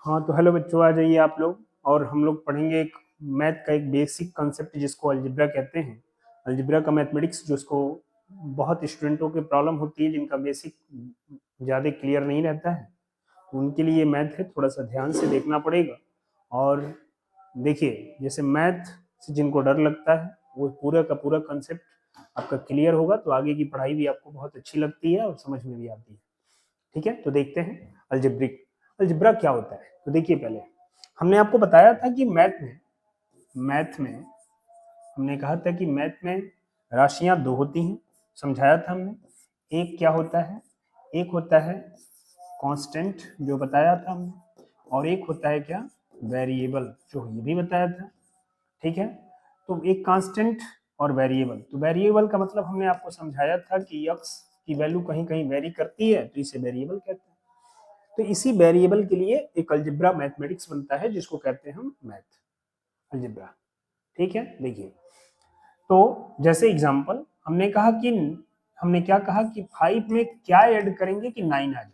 हाँ तो हेलो बच्चों, आ जाइए आप लोग। और हम लोग पढ़ेंगे एक मैथ का एक बेसिक कंसेप्ट जिसको अलजेब्रा कहते हैं। अलजेब्रा का मैथमेटिक्स जिसको बहुत स्टूडेंटों की प्रॉब्लम होती है, जिनका बेसिक ज़्यादा क्लियर नहीं रहता है, तो उनके लिए मैथ है, थोड़ा सा ध्यान से देखना पड़ेगा। और देखिए, जैसे मैथ से जिनको डर लगता है वो पूरा का पूरा कंसेप्ट आपका क्लियर होगा तो आगे की पढ़ाई भी आपको बहुत अच्छी लगती है और समझ में भी आती है। ठीक है, तो देखते हैं अलजेब्रिक अलजेब्रा क्या होता है। तो देखिए, पहले हमने आपको बताया था कि मैथ में हमने कहा था कि मैथ में राशियां दो होती हैं, समझाया था हमने। एक क्या होता है, एक होता है कांस्टेंट जो बताया था हमने, और एक होता है क्या, वेरिएबल, जो ये भी बताया था। ठीक है, तो एक कांस्टेंट और वेरिएबल। तो वेरिएबल का मतलब हमने आपको समझाया था कि यक्स की वैल्यू कहीं कहीं वेरी करती है, तो इसे वेरिएबल कहते हैं। तो इसी वेरिएबल के लिए एक अलजेब्रा मैथमेटिक्स बनता है जिसको कहते हैं हम मैथ अलजेब्रा। ठीक है, देखिए, तो जैसे एग्जांपल हमने क्या कहा कि 5 में क्या ऐड करेंगे कि 9 आ जाए।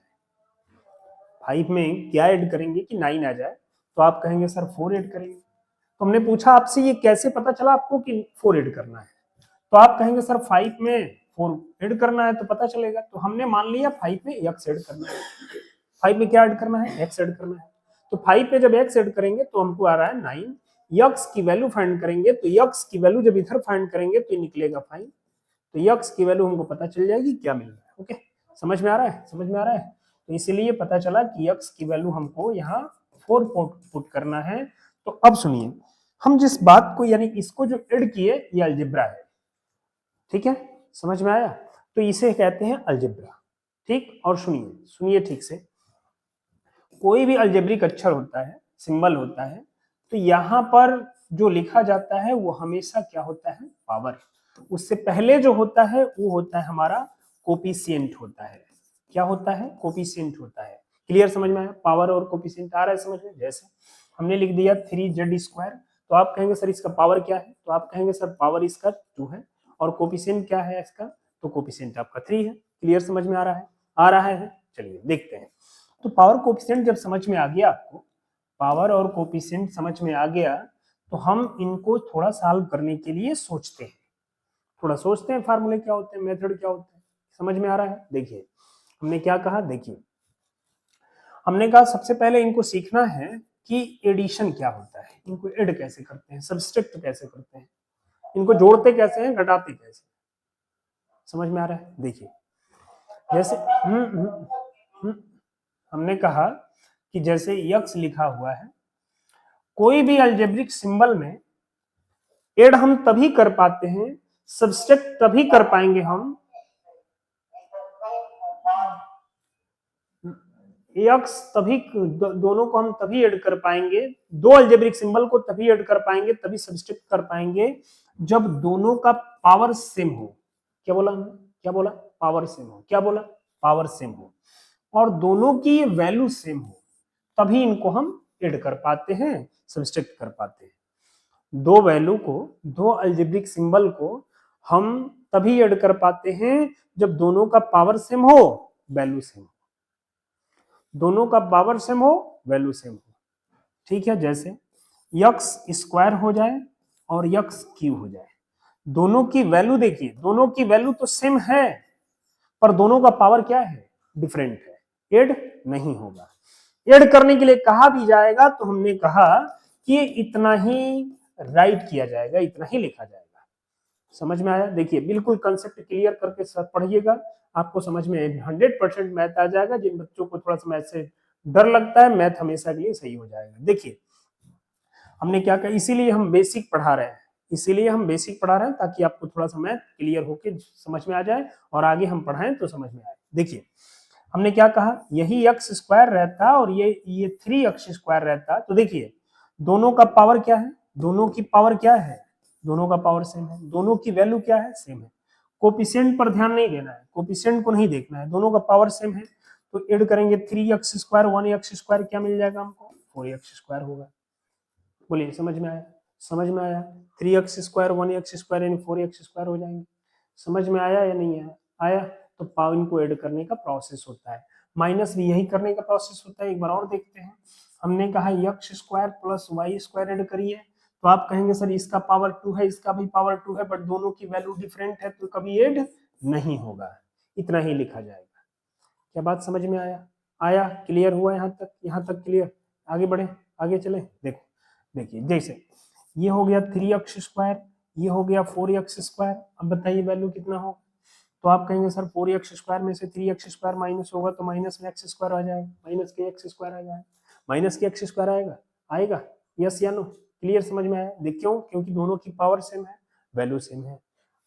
5 में क्या ऐड करेंगे कि 9 आ जाए, तो आप कहेंगे सर 4 ऐड करेंगे। तो हमने पूछा आपसे ये कैसे पता चला आपको कि 4 ऐड करना है, तो आप कहेंगे सर 5 में 4 ऐड करना है तो पता चलेगा। तो हमने मान लिया 5 में x ऐड करना है। 5 में क्या ऐड करना है, x ऐड करना है। तो 5 पे जब x ऐड करेंगे तो हमको आ रहा है 9। x की वैल्यू फाइंड करेंगे तो x की वैल्यू जब इधर फाइंड करेंगे तो ये निकलेगा 5। तो x की वैल्यू हमको पता चल जाएगी क्या मिल रहा है। ओके, समझ में आ रहा है, समझ में आ रहा है। तो इसीलिए पता चला कि x की वैल्यू हमको यहाँ 4 पुट करना है। तो अब सुनिए, हम जिस बात को यानी इसको जो ऐड किए ये अलजेब्रा है। ठीक है, समझ में आया। तो इसे कहते हैं अलजेब्रा। ठीक, और सुनिए सुनिए ठीक से, कोई भी अलजेब्रिक अक्षर होता है, सिंबल होता है, तो यहाँ पर जो लिखा जाता है वो हमेशा क्या होता है, पावर। उससे पहले जो होता है वो होता है हमारा कोपिशिएंट होता है। क्या होता है, कोपिशिएंट होता है। क्लियर, समझ में आया, पावर और कोपिशिएंट आ रहा है समझ में। जैसे हमने लिख दिया 3z², तो आप कहेंगे सर इसका पावर क्या है, तो आप कहेंगे सर पावर इसका 2 है, और कोपिशिएंट क्या है इसका, तो कोपिशिएंट आपका 3 है। क्लियर, समझ में आ रहा है, आ रहा है। चलिए देखते हैं। तो पावर कोफिशिएंट जब समझ में आ गया आपको, पावर और कोफिशिएंट समझ में आ गया, तो हम इनको थोड़ा सॉल्व करने के लिए सोचते हैं, थोड़ा सोचते हैं फार्मूले क्या होते हैं, मेथड क्या होते हैं। समझ में आ रहा है। देखिए, हमने क्या कहा, देखिए हमने कहा सबसे पहले इनको सीखना है कि एडिशन क्या होता है, इनको ऐड कैसे करते हैं, सब्सट्रैक्ट कैसे करते हैं, इनको जोड़ते कैसे हैं, घटाते कैसे। समझ में आ रहा है। देखिए, जैसे हम्म, हमने कहा कि जैसे यक्स लिखा हुआ है, कोई भी अलजेब्रिक सिंबल में ऐड हम तभी कर पाते हैं, सब्सट्रैक्ट तभी कर पाएंगे हम, यक्स तभी दोनों को हम तभी ऐड कर पाएंगे, दो अलजेब्रिक सिंबल को तभी ऐड कर पाएंगे, तभी सब्सट्रैक्ट कर पाएंगे जब दोनों का पावर सेम हो। क्या बोला हमने, क्या बोला, पावर सेम हो। क्या बोला, पावर सेम हो, और दोनों की वैल्यू सेम हो, तभी इनको हम ऐड कर पाते हैं, सब्सट्रैक्ट कर पाते हैं। दो वैल्यू को, दो अलजेब्रिक सिंबल को हम तभी ऐड कर पाते हैं जब दोनों का पावर सेम हो, वैल्यू सेम हो। दोनों का पावर सेम हो, वैल्यू सेम हो। ठीक है, जैसे यक्स स्क्वायर हो जाए और यक्स क्यूब हो जाए, दोनों की वैल्यू देखिए, दोनों की वैल्यू तो सेम है, पर दोनों का पावर क्या है, डिफरेंट है, ऐड नहीं होगा। ऐड करने के लिए कहा भी जाएगा तो हमने कहा कि इतना ही राइट किया जाएगा, इतना ही लिखा जाएगा। समझ में आया। देखिए, बिल्कुल कंसेप्ट क्लियर करके सब पढ़िएगा, आपको समझ में 100% मैथ आ जाएगा। जिन बच्चों को थोड़ा सा मैथ से डर लगता है, मैथ हमेशा के लिए सही हो जाएगा। देखिए, हमने क्या कहा, इसीलिए हम बेसिक पढ़ा रहे हैं, इसीलिए हम बेसिक पढ़ा रहे हैं ताकि आपको थोड़ा सा मैथ क्लियर होके समझ में आ जाए और आगे हम पढ़ाएं तो समझ में आए। देखिए, हमने क्या कहा, यही एक्स स्क्वायर रहता और ये 3x² रहता, तो देखिए दोनों का पावर क्या है, दोनों की पावर क्या है, दोनों का पावर सेम है, दोनों की वैल्यू क्या है, सेम है। कोपिशिएंट पर ध्यान नहीं देना है, कोपिशिएंट को नहीं देखना है, दोनों का पावर सेम है। तो ऐड करेंगे 3x², 1x² क्या मिल जाएगा हमको, 4x² होगा। बोलिए, समझ में आया, समझ में आया। 3x², 1x² यानी 4x² हो जाएंगे। समझ में आया या नहीं आया, आया। तो पावर इनको ऐड करने का प्रोसेस होता है। माइनस भी यही करने का प्रोसेस होता है। एक बार और देखते हैं, हमने कहा x square plus Y square add करिए, तो आप कहेंगे सर इसका पावर 2 है, इसका भी पावर 2 है, बट दोनों की वैल्यू डिफरेंट है तो कभी ऐड नहीं होगा। इतना ही लिखा जाएगा। क्या बात समझ में आया? क्लियर हुआ यहाँ तक क्लियर? आगे बढ़े, आगे चले। देखो देखिए, जैसे ये हो गया 3x स्क्वायर, ये हो गया 4x स्क्वायर। अब बताइए वैल्यू कितना होगा? तो आप कहेंगे सर 4x स्क्वायर में से 3x स्क्वायर माइनस होगा तो माइनस में x स्क्वायर आ जाएगा, माइनस के x स्क्वायर आ जाएगा, माइनस के x स्क्वायर आएगा। यस या नो? क्लियर समझ में आया? देख क्यों? क्योंकि दोनों की पावर सेम है, वैल्यू सेम है,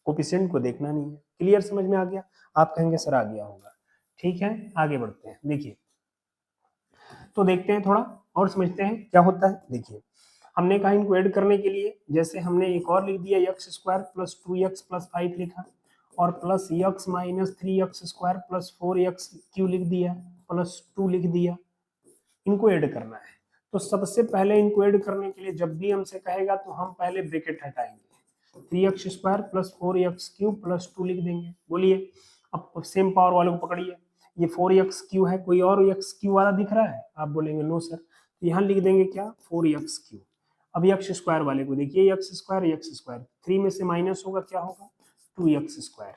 कोफिशिएंट को देखना नहीं है। क्लियर समझ में आ गया? आप कहेंगे सर आ गया होगा। ठीक है, आगे बढ़ते हैं। देखिए, तो देखते हैं थोड़ा और समझते हैं क्या होता है। देखिए, हमने कहा इनको ऐड करने के लिए, जैसे हमने एक और लिख दिया x square plus 2x plus 5 लिखा, और plus x minus 3x square plus 4x Q लिख दिया, प्लस 2 लिख दिया। इनको ऐड करना है, तो सबसे पहले इनको ऐड करने के लिए जब भी हमसे कहेगा तो हम पहले ब्रैकेट हटाएंगे। 3x square plus 4x cube plus 2 लिख देंगे। बोलिए, अब सेम पावर वालों को पकड़िए। ये 4x क्यू है, कोई और x क्यू वाला दिख रहा है? आप बोलेंगे नो सर, तो यहाँ लिख देंगे क्या? 4x Q. अब x स्क्वायर वाले को देखिए, x स्क्वायर 3 में से माइनस होगा, क्या होगा? 2x square.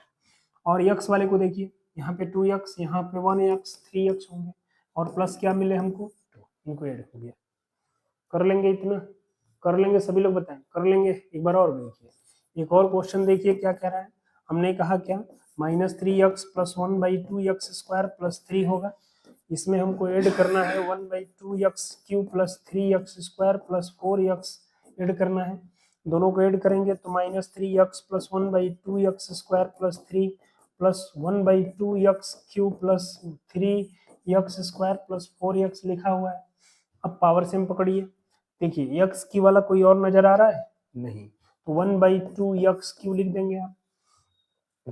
और x वाले को देखिए, यहाँ पे 2x, यहाँ पे 1x, 3x होंगे, और प्लस क्या मिले हमको? 2। इनको ऐड हो गया। कर लेंगे इतना? कर लेंगे? सभी लोग बताएं, कर लेंगे? एक बार और देखिए, एक और क्वेश्चन देखिए क्या कह रहा है। हमने कहा क्या? Minus 3x plus 1/2x square plus 3 होगा। इसमें हमको ऐड करना है 1/2x cube plus 3x square plus 4x add करना है। दोनों को ऐड करेंगे तो minus 3x plus 1/2x square plus 3 plus 1/2x cube plus 3x square plus 4x लिखा हुआ है। अब पावर सेम पकड़िए। देखिए, x की वाला कोई और नजर आ रहा है? नहीं, तो 1/2x क्यू लिख देंगे आप।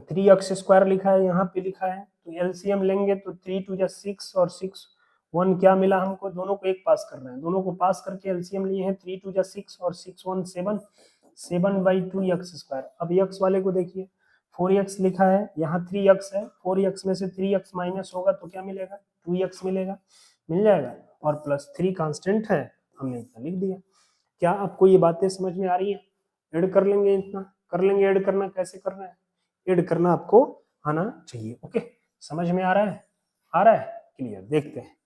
3x स्क्वायर लिखा है, यहाँ पे लिखा है, तो एलसीएम लेंगे तो 3 2 6 और 6 1 क्या मिला हमको? दोनों को एक पास करना है, दोनों को पास करके एलसीएम लिए हैं। 3 2 6 और 6 1 7, 7/2x स्क्वायर। अब x वाले को देखिए, 4x लिखा है, यहाँ 3x है, 4x में से 3x माइनस होगा तो क्या मिलेगा? 2x मिलेगा, मिल जाएगा, और प्लस 3 कांस्टेंट है, हमने इतना लिख दिया। क्या आपको ये बातें समझ में आ रही है? ऐड कर लेंगे, इतना कर लेंगे। ऐड करना कैसे करना है? ऐड करना आपको आना चाहिए। ओके, समझ में आ रहा है? आ रहा है? क्लियर? देखते हैं,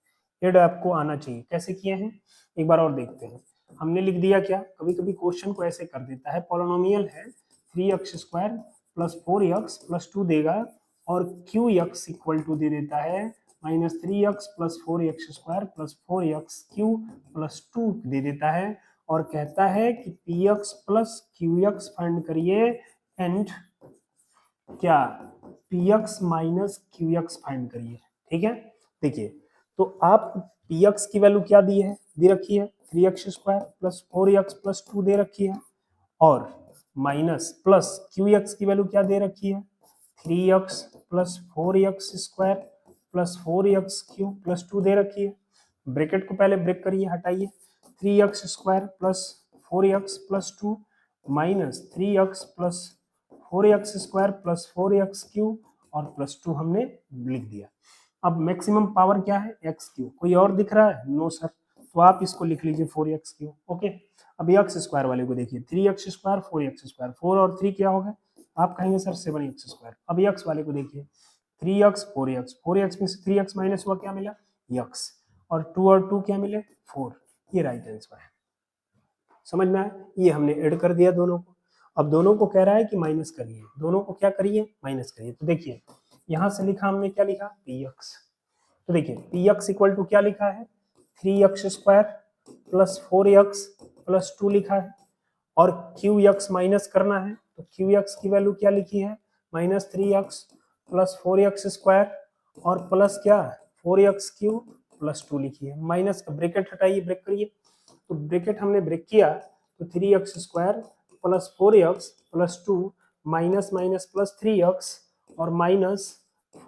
ऐड आपको आना चाहिए। कैसे किए हैं एक बार और देखते हैं। हमने लिख दिया क्या? कभी कभी क्वेश्चन को ऐसे कर देता है, पॉलिनोमियल है, 3x square plus 4x plus 2 देगा, और qx इक्वल टू दे देता है minus 3x plus 4x square plus 4x Q plus 2 दे देता है, और कहता है कि px प्लस qx फाइंड करिए एंड क्या? px माइनस qx फाइंड करिए। ठीक है, देखिए, तो आप px की वैल्यू क्या दी है? दे रखी है 3x square plus 4x plus 2 दे रखी है, और माइनस प्लस qx की वैल्यू क्या दे रखी है? 3x plus 4x square plus 4x cube plus 2 दे रखी है। ब्रैकेट को पहले ब्रेक करिए, हटाइए। 3x square plus 4x plus 2 minus 3x plus 4x square plus 4x cube और प्लस 2 हमने लिख दिया। अब मैक्सिमम पावर क्या है? x cube. कोई और दिख रहा है? नो सर, तो आप इसको लिख लीजिए 4x क्यूब। ओके, अब x स्क्वायर वाले को देखिए, 3x स्क्वायर 4x स्क्वायर, 4 और 3 क्या होगा? आप कहेंगे सर 7x स्क्वायर। अब x वाले को देखिए, 3x 4x, 4x में से 3x माइनस हुआ, क्या मिला? x, और 2 और 2 क्या मिले? 4। ये राइट आंसर है। समझ में आया? ये हमने ऐड कर दिया दोनों को। अब दोनों को कह रहा है कि माइनस करिए, दोनों को क्या करिए? माइनस करिए। तो देखिए, यहां से लिखा हमने, क्या लिखा? px। तो देखिए, px इक्वल टू क्या लिखा है? 3x square plus 4x plus 2 लिखा है, और qx माइनस करना है, तो qx की वैल्यू क्या लिखी है? Minus 3x plus 4x square और प्लस क्या? 4x क्यूब प्लस 2 लिखी है। माइनस का ब्रैकेट हटाइए, ब्रेक करिए, तो ब्रैकेट हमने ब्रेक किया तो 3x square plus 4x plus 2 minus minus plus 3x और minus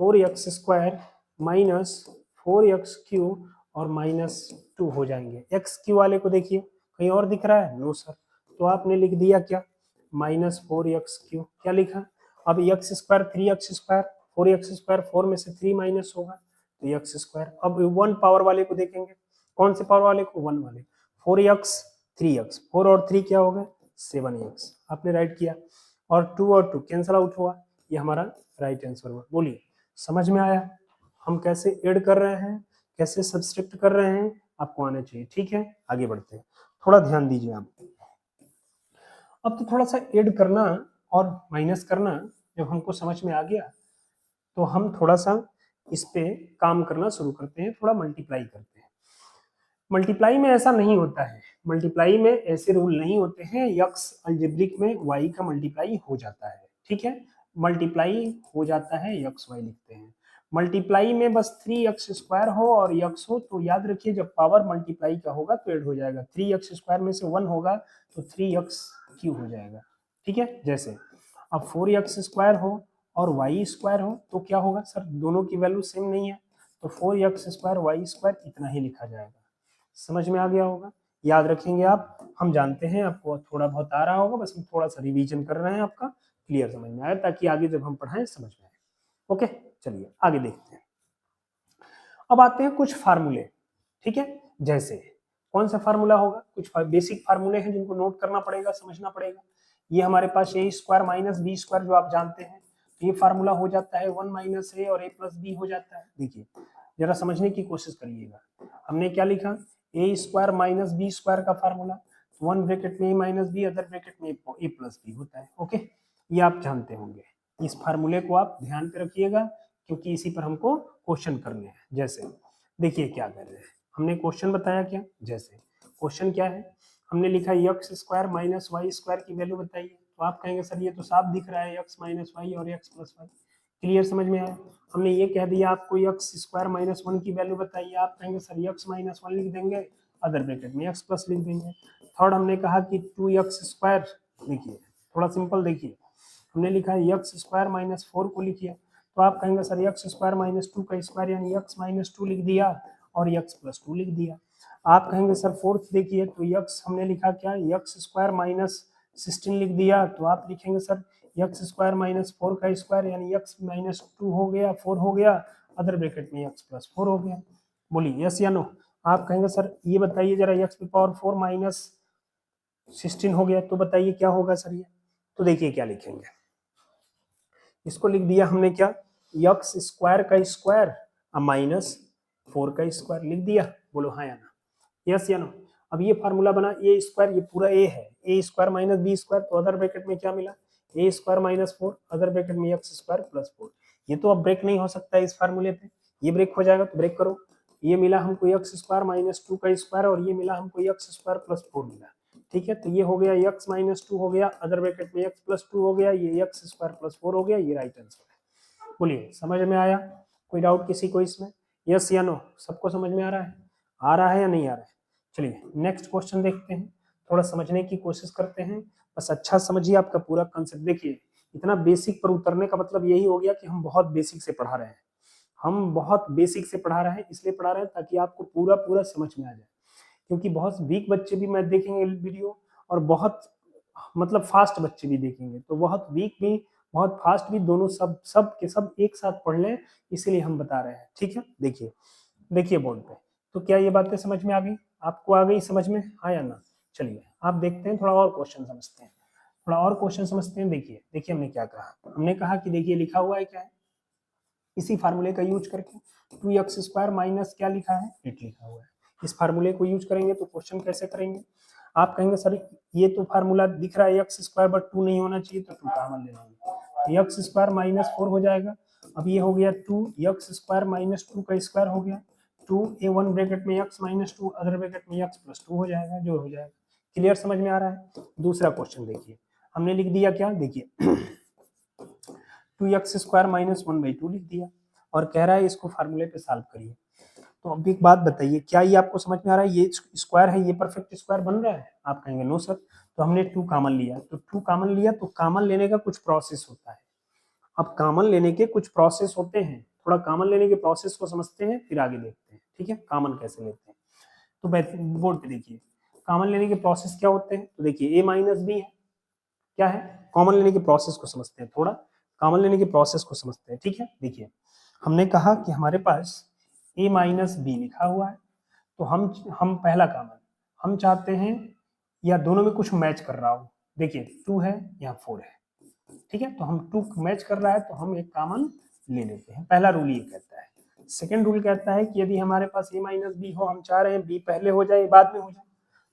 4x square minus 4x cube और माइनस 2 हो जाएंगे। x क्यू वाले को देखिए, कहीं और दिख रहा है? नो सर, तो आपने लिख दिया क्या? Minus 4x Q. क्या लिखा? अब x square 3x square 4x², 4 में से 3 माइनस होगा तो x²। अब 1 पावर वाले को देखेंगे, कौन से पावर वाले को, 1 वाले। 4x 3x, 4 और 3 क्या हो गए 7x, आपने राइट किया। और 2 और 2 कैंसल आउट हुआ, ये हमारा राइट आंसर हुआ। बोलिए समझ में आया हम कैसे ऐड कर रहे हैं, कैसे सब्सट्रैक्ट कर रहे हैं, आपको आना चाहिए। ठीक है, आगे बढ़ते हैं, थोड़ा ध्यान दीजिए आप। अब तो थोड़ा सा ऐड करना और माइनस करना जब हमको समझ में आ गया तो हम थोड़ा सा इस पे काम करना शुरू करते हैं, थोड़ा मल्टीप्लाई करते हैं। मल्टीप्लाई में ऐसा नहीं होता है, मल्टीप्लाई में ऐसे रूल नहीं होते हैं, यक्स अलजेब्रिक में y का मल्टीप्लाई हो जाता है। ठीक है, मल्टीप्लाई हो जाता है, यक्स y लिखते हैं। मल्टीप्लाई में बस 3x² हो और यक्स हो तो याद रखिए जब पावर मल्टीप्लाई का होगा तो ऐड हो जाएगा। 3x² में से 1 होगा तो 3x³ हो जाएगा। ठीक है, जैसे अब 4x² हो और y² हो तो क्या होगा सर, दोनों की वैल्यू सेम नहीं है तो 4x² y² इतना ही लिखा जाएगा। समझ में आ गया होगा, याद रखेंगे आप, हम जानते हैं आपको थोड़ा बहुत आ रहा होगा, बस हम थोड़ा सा रिवीजन कर रहे हैं, आपका क्लियर समझ में आए ताकि आगे जब हम पढ़ाएं समझ में आए। ओके, चलिए आगे देखते हैं। अब आते हैं कुछ फार्मूले। ठीक है, जैसे कौन सा फार्मूला होगा, कुछ बेसिक फार्मूले हैं जिनको नोट करना पड़ेगा, समझना पड़ेगा। ये हमारे पास a² माइनस b² जो आप जानते हैं, ये फार्मूला हो जाता है 1 माइनस a और a प्लस b हो जाता है। देखिए जरा समझने की कोशिश करिएगा, हमने क्या लिखा, a² माइनस b² का फार्मूला 1 ब्रैकेट में a minus b, other bracket में a प्लस b होता है। ओके, ये आप जानते होंगे, इस फार्मूले को आप ध्यान पे रखिएगा क्योंकि इसी पर हमको क्वेश्चन करने हैं। जैसे देखिए क्या कर रहे हैं, हमने क्वेश्चन बताया क्या, जैसे क्वेश्चन क्या है, हमने लिखा x² माइनस y² की वैल्यू बताइए, तो आप कहेंगे सर ये तो साफ दिख रहा है x माइनस y और x प्लस y। क्लियर समझ में आया। हमने ये कह दिया आपको x² माइनस 1 की वैल्यू बताइए, आप कहेंगे सर x माइनस 1 लिख देंगे, अदर ब्रैकेट में x प्लस लिख देंगे। थर्ड हमने कहा कि 2x², देखिए थोड़ा सिंपल देखिए, हमने लिखा है x² माइनस 4 को लिखिए, तो आप कहेंगे सर x² माइनस 2 का स्क्वायर यानी x माइनस 2 लिख दिया और x प्लस 2 लिख दिया। आप कहेंगे सर फोर्थ देखिए, तो x हमने लिखा क्या, x² माइनस 16 लिख दिया, तो आप लिखेंगे सर x² माइनस 4 का स्क्वायर यानी x माइनस 2 हो गया, 4 हो गया, अदर ब्रैकेट में x प्लस 4 हो गया। बोलिए यस या नो। आप कहेंगे सर ये बताइए जरा x की पावर 4 माइनस 16 हो गया, तो बताइए क्या होगा सर ये, तो देखिए क्या लिखेंगे, इसको लिख दिया हमने क्या, x² का स्क्वायर माइनस 4 का स्क्वायर लिख दिया। बोलो हाँ या ना, यस या नो। अब ये फार्मूला बना a², ये पूरा a है, a² माइनस b², तो अदर ब्रैकेट में क्या मिला, a² माइनस 4, अदर ब्रैकेट में x² प्लस 4। ये तो अब ब्रेक नहीं हो सकता है इस फार्मूले पे, ये ब्रेक हो जाएगा तो ब्रेक करो। ये मिला हमको x² माइनस 2 का स्क्वायर और ये मिला हमको x² प्लस 4 मिला। ठीक है, तो ये हो गया x माइनस 2 हो गया, अदर ब्रैकेट में x प्लस 2 हो गया, ये x² प्लस 4 हो गया, ये राइट आंसर है। बोलिए समझ में आया, कोई डाउट किसी को इसमें, यस या नो, सबको समझ में आ रहा है या नहीं आ रहा है। चलिए नेक्स्ट क्वेश्चन देखते हैं, थोड़ा समझने की कोशिश करते हैं, बस अच्छा समझिए आपका पूरा कंसेप्ट। देखिए इतना बेसिक पर उतरने का मतलब यही हो गया कि हम बहुत बेसिक से पढ़ा रहे हैं, हम बहुत बेसिक से पढ़ा रहे हैं, इसलिए पढ़ा रहे हैं ताकि आपको पूरा पूरा समझ में आ जाए, क्योंकि बहुत वीक बच्चे भी मैं देखेंगे वीडियो और बहुत मतलब फास्ट बच्चे भी देखेंगे, तो बहुत वीक भी बहुत फास्ट भी दोनों सब के सब एक साथ पढ़ लें, इसीलिए हम बता रहे हैं। ठीक है, देखिए बोर्ड पे, तो क्या ये बातें समझ में आ गई, आपको आ गई समझ में, हाँ या ना। चलिए आप देखते हैं, थोड़ा और क्वेश्चन समझते हैं, देखिए हमने क्या कहा, हमने कहा कि देखिए लिखा हुआ है क्या है, इसी फार्मूले का यूज करके 2x² माइनस क्या लिखा है 8 लिखा हुआ है, इस फार्मूले को यूज करेंगे तो क्वेश्चन कैसे करेंगे। आप कहेंगे सर ये तो फार्मूला दिख रहा है x² बट 2 नहीं होना चाहिए, तो 2 कॉमन ले लेंगे, x² माइनस 4 हो जाएगा। अब ये हो गया 2x² माइनस 2 का स्क्वायर हो गया, 2a1 ब्रैकेट में x माइनस 2, अदर ब्रैकेट में x प्लस 2 हो जाएगा, जो हो जाएगा। क्लियर समझ में आ रहा है। दूसरा क्वेश्चन देखिए, हमने लिख दिया क्या, देखिए 2x² माइनस 1/2 लिख दिया और कह रहा है इसको फार्मूले पे सॉल्व करिए। तो अब एक बात बताइए, क्या ये आपको समझ में आ रहा है, ये स्क्वायर है, ये परफेक्ट स्क्वायर बन रहा है, आप कहेंगे नो सर, तो हमने 2 कॉमन लिया, तो 2 कॉमन लिया तो कॉमन लेने का कुछ प्रोसेस होता है। अब कॉमन लेने के कुछ प्रोसेस होते हैं, थोड़ा कॉमन लेने के प्रोसेस को समझते हैं फिर आगे देखते हैं। ठीक है, कॉमन कैसे लेते हैं, तो बोर्ड पे देखिए कॉमन लेने के प्रोसेस क्या होते हैं, तो देखिए a माइनस बी है, क्या है, कॉमन लेने के प्रोसेस को समझते हैं थोड़ा। कॉमन लेने की प्रोसेस को समझते हैं, ठीक है। देखिए हमने कहा कि हमारे पास a माइनस बी लिखा हुआ है, तो हम पहला कॉमन हम चाहते हैं या दोनों में कुछ मैच कर रहा हो। देखिए 2 है या 4 है, ठीक है, तो हम 2 मैच कर रहा है तो हम एक कॉमन ले लेते हैं। पहला रूल ये कहता है। सेकंड रूल कहता है कि यदि हमारे पास a माइनस बी हो, हम चाह रहे हैं b पहले हो जाए बाद में हो जाए,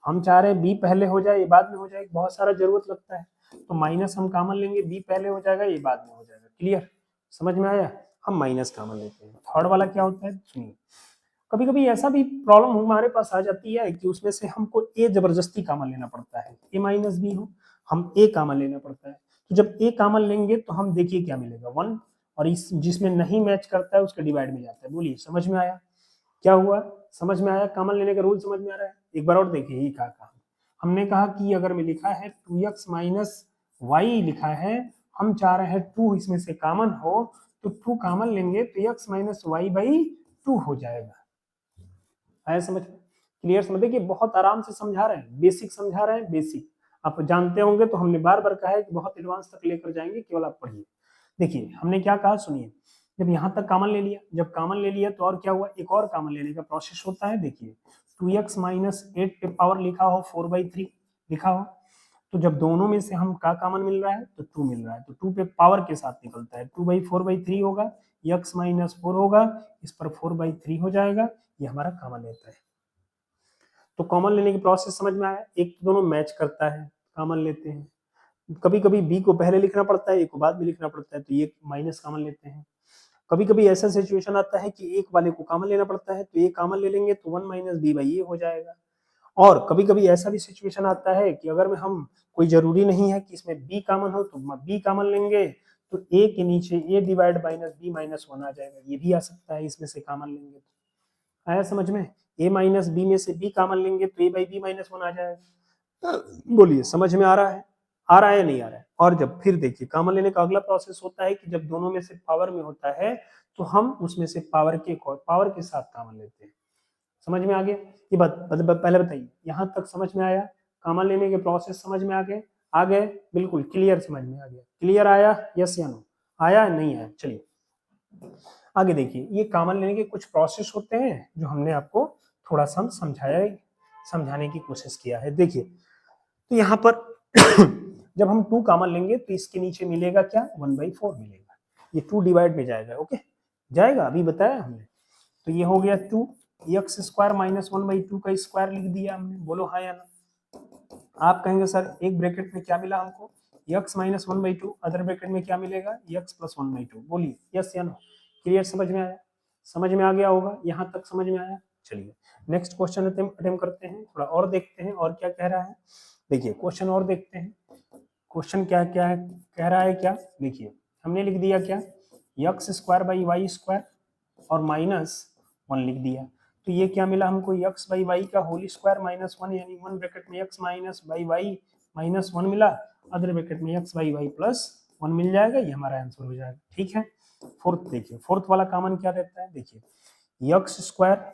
हम चाह रहे हैं b पहले हो जाए बाद में हो जाए, बहुत सारा जरूरत लगता है, तो माइनस हम कॉमन लेंगे, b पहले हो जाएगा ये बाद में हो जाएगा। क्लियर, समझ में आया। हम माइनस कॉमन लेते हैं। थर्ड वाला क्या होता है सुनिए, कभी कभी ऐसा भी प्रॉब्लम हमारे पास आ जाती है कि उसमें से हमको a जबरदस्ती कॉमन लेना पड़ता है, a माइनस बी हो हम a कॉमन लेना पड़ता है। तो जब a कॉमन लेंगे तो हम देखिए क्या मिलेगा 1, और इस जिसमें नहीं मैच करता है उसके डिवाइड में जाता है। बोलिए समझ में आया क्या हुआ, समझ में आया, कॉमन लेने का रूल समझ में आ रहा है। एक बार और देखिए ये कहा हमने कहा कि अगर में लिखा है 2x माइनस वाई लिखा है, हम चाह रहे हैं 2 इसमें से कॉमन हो, तो 2 कॉमन लेंगे तो x माइनस वाई बाई 2 हो जाएगा। आया समझ में, क्लियर समझ। देखिए बहुत आराम से समझा रहे हैं, बेसिक समझा रहे हैं, बेसिक आप जानते होंगे, तो हमने बार बार कहा है कि बहुत एडवांस तक लेकर जाएंगे, केवल आप पढ़िए। देखिए हमने क्या कहा सुनिए, जब यहाँ तक कॉमन ले लिया, जब कॉमन ले लिया तो और क्या हुआ, एक और कॉमन लेने का प्रोसेस होता है। देखिए 2x माइनस 8 पे पावर लिखा हो 4/3 लिखा हो, तो जब दोनों में से हम का कॉमन मिल रहा है तो 2 मिल रहा है, तो 2 पे पावर के साथ निकलता है, 2/4/3 होगा, x माइनस 4 होगा, इस पर 4/3 हो जाएगा, ये हमारा कॉमन लेता है। तो कॉमन लेने की प्रोसेस समझ में आया। एक तो दोनों मैच करता है, कॉमन लेते हैं। कभी कभी b को पहले लिखना पड़ता है, a को बाद में लिखना पड़ता है, तो ये माइनस कॉमन लेते हैं। कभी कभी ऐसा सिचुएशन आता है कि एक वाले को कॉमन लेना पड़ता है, तो ये कॉमन ले लेंगे तो 1 माइनस बी बाई ए हो जाएगा। और कभी कभी ऐसा भी सिचुएशन आता है कि अगर हम कोई जरूरी नहीं है कि इसमें b कॉमन हो, तो b कॉमन लेंगे तो a के नीचे a divide minus b minus 1 आ जाएगा, ये भी आ सकता है, इसमें से कॉमन लेंगे तो। आया समझ में, a माइनस बी में से b कॉमन लेंगे तो a बाई बी माइनस 1 आ जाएगा। बोलिए समझ में आ रहा है, आ रहा है नहीं आ रहा है। और जब फिर देखिए कॉमन लेने का अगला प्रोसेस होता है कि जब दोनों में से पावर में होता है, तो हम उसमें से पावर के साथ कॉमन लेते हैं। समझ में आ गया, ये बात पहले बताइए, यहाँ तक समझ में आया, कॉमन लेने के प्रोसेस समझ में आ गए बिल्कुल क्लियर, समझ में आ गया, क्लियर आया, यस या नो, आया नहीं आया। चलिए आगे देखिए, ये कॉमन लेने के कुछ प्रोसेस होते हैं जो हमने आपको थोड़ा सा समझाने की कोशिश किया है। देखिए तो यहाँ पर जब हम 2 कॉमन लेंगे तो इसके नीचे मिलेगा क्या, 1/4 मिलेगा, ये 2 डिवाइड में जाएगा, ओके जाएगा, अभी बताया हमने। तो ये हो गया 2 एक्स स्क्वायर माइनस 1/2 का स्क्वायर लिख दिया हमने, बोलो हाँ या ना। आप कहेंगे सर एक ब्रैकेट में क्या मिला हमको, x माइनस 1/2, अदर ब्रैकेट में क्या मिलेगा, x प्लस 1/2, बोलिए यस या नो, क्लियर, समझ में आया, समझ में आ गया होगा, यहाँ तक समझ में आया। चलिए नेक्स्ट क्वेश्चन अटेम्प्ट करते हैं, थोड़ा और देखते हैं और क्या कह रहा है। देखिए क्वेश्चन और देखते हैं, क्वेश्चन क्या क्या है, कह रहा है क्या, देखिए हमने लिख दिया क्या, X square by Y square और माइनस 1 लिख दिया, तो ये क्या मिला हमको, एक्स बाई वाई का होल स्क्वायर माइनस 1, यानी 1 ब्रैकेट में X minus by Y minus 1 मिला, अदर ब्रैकेट में एक्स बाई वाई प्लस 1 मिल जाएगा, ये हमारा आंसर हो जाएगा। ठीक है, फोर्थ देखिए, फोर्थ वाला कॉमन क्या रहता है, देखिए एक्स स्क्वायर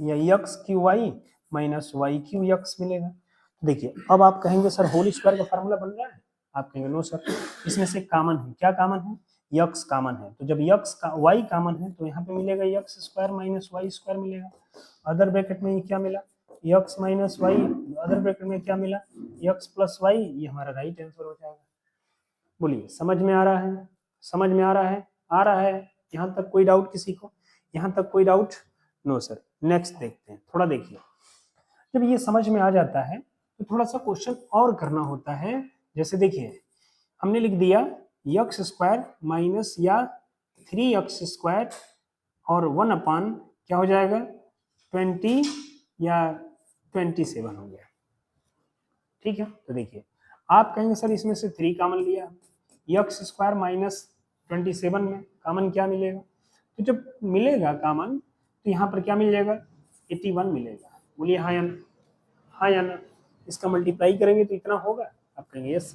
या X Q Y minus Y Q X मिलेगा। देखिए अब आप कहेंगे सर होल स्क्वायर का फार्मूला बन रहा है, आप कहेंगे नो सर, इसमें से कॉमन है, क्या कॉमन है, यक्स कॉमन है, तो जब यक्स का वाई कॉमन है तो यहाँ पे मिलेगा X square minus Y square मिलेगा, अदर ब्रैकेट में क्या मिला, X minus Y, other bracket में क्या मिला, यक्स प्लस वाई, ये हमारा राइट आंसर हो जाएगा। बोलिए समझ में आ रहा है, समझ में आ रहा है, आ रहा है, यहाँ तक कोई डाउट किसी को, यहाँ तक कोई डाउट, नो सर। नेक्स्ट देखते हैं, थोड़ा देखिए, जब ये समझ में आ जाता है तो थोड़ा सा क्वेश्चन और करना होता है। जैसे देखिए हमने लिख दिया एक्स स्क्वायर माइनस या 3x स्क्वायर और 1 अपान क्या हो जाएगा 20 या 27 हो गया। ठीक है, तो देखिए आप कहेंगे सर इसमें से 3 कॉमन लिया, एक्स स्क्वायर माइनस 27 में कॉमन क्या मिलेगा, तो जब मिलेगा कॉमन तो यहाँ पर क्या मिल जाएगा 81 मिलेगा। बोलिए हाँ या ना, हाँ या ना, इसका मल्टीप्लाई करेंगे तो इतना होगा, आप कहेंगे yes.